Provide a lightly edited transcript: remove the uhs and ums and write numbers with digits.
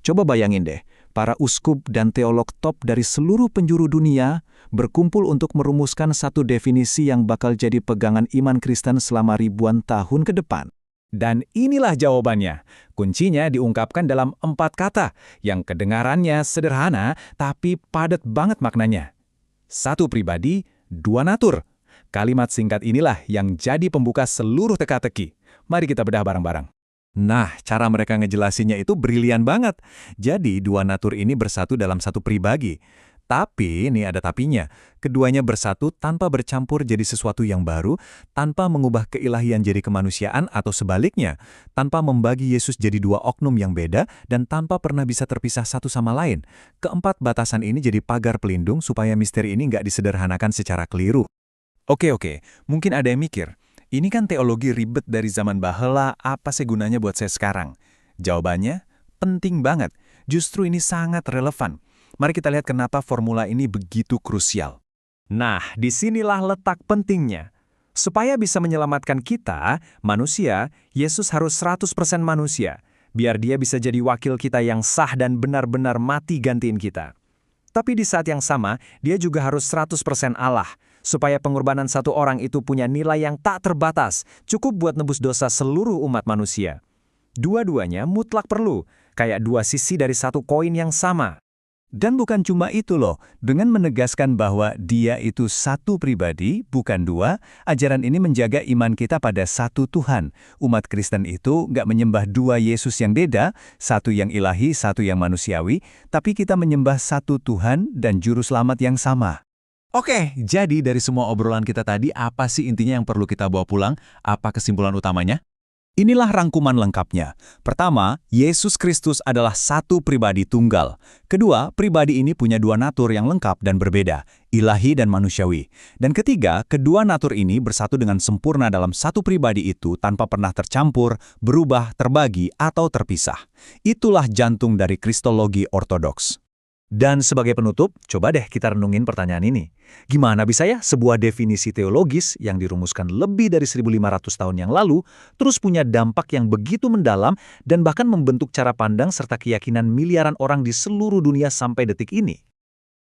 Coba bayangin deh, para uskup dan teolog top dari seluruh penjuru dunia berkumpul untuk merumuskan satu definisi yang bakal jadi pegangan iman Kristen selama ribuan tahun ke depan. Dan inilah jawabannya. Kuncinya diungkapkan dalam 4 kata yang kedengarannya sederhana tapi padat banget maknanya. Satu pribadi, dua natur. Kalimat singkat inilah yang jadi pembuka seluruh teka-teki. Mari kita bedah bareng-barang. Nah, cara mereka ngejelasinnya itu brilian banget. Jadi, dua natur ini bersatu dalam satu pribadi. Tapi, ini ada tapinya. Keduanya bersatu tanpa bercampur jadi sesuatu yang baru, tanpa mengubah keilahian jadi kemanusiaan atau sebaliknya, tanpa membagi Yesus jadi dua oknum yang beda, dan tanpa pernah bisa terpisah satu sama lain. Keempat batasan ini jadi pagar pelindung supaya misteri ini nggak disederhanakan secara keliru. Oke, mungkin ada yang mikir, ini kan teologi ribet dari zaman bahela, apa sih gunanya buat saya sekarang? Jawabannya, penting banget. Justru ini sangat relevan. Mari kita lihat kenapa formula ini begitu krusial. Nah, disinilah letak pentingnya. Supaya bisa menyelamatkan kita, manusia, Yesus harus 100% manusia, biar dia bisa jadi wakil kita yang sah dan benar-benar mati gantiin kita. Tapi di saat yang sama, dia juga harus 100% Allah, supaya pengorbanan satu orang itu punya nilai yang tak terbatas, cukup buat nebus dosa seluruh umat manusia. Dua-duanya mutlak perlu, kayak dua sisi dari satu koin yang sama. Dan bukan cuma itu loh, dengan menegaskan bahwa dia itu satu pribadi, bukan dua, ajaran ini menjaga iman kita pada satu Tuhan. Umat Kristen itu nggak menyembah dua Yesus yang beda, satu yang ilahi, satu yang manusiawi, tapi kita menyembah satu Tuhan dan Juru Selamat yang sama. Oke, jadi dari semua obrolan kita tadi, apa sih intinya yang perlu kita bawa pulang? Apa kesimpulan utamanya? Inilah rangkuman lengkapnya. Pertama, Yesus Kristus adalah satu pribadi tunggal. Kedua, pribadi ini punya dua natur yang lengkap dan berbeda, ilahi dan manusiawi. Dan ketiga, kedua natur ini bersatu dengan sempurna dalam satu pribadi itu tanpa pernah tercampur, berubah, terbagi, atau terpisah. Itulah jantung dari Kristologi Ortodoks. Dan sebagai penutup, coba deh kita renungin pertanyaan ini. Gimana bisa ya sebuah definisi teologis yang dirumuskan lebih dari 1500 tahun yang lalu, terus punya dampak yang begitu mendalam dan bahkan membentuk cara pandang serta keyakinan miliaran orang di seluruh dunia sampai detik ini?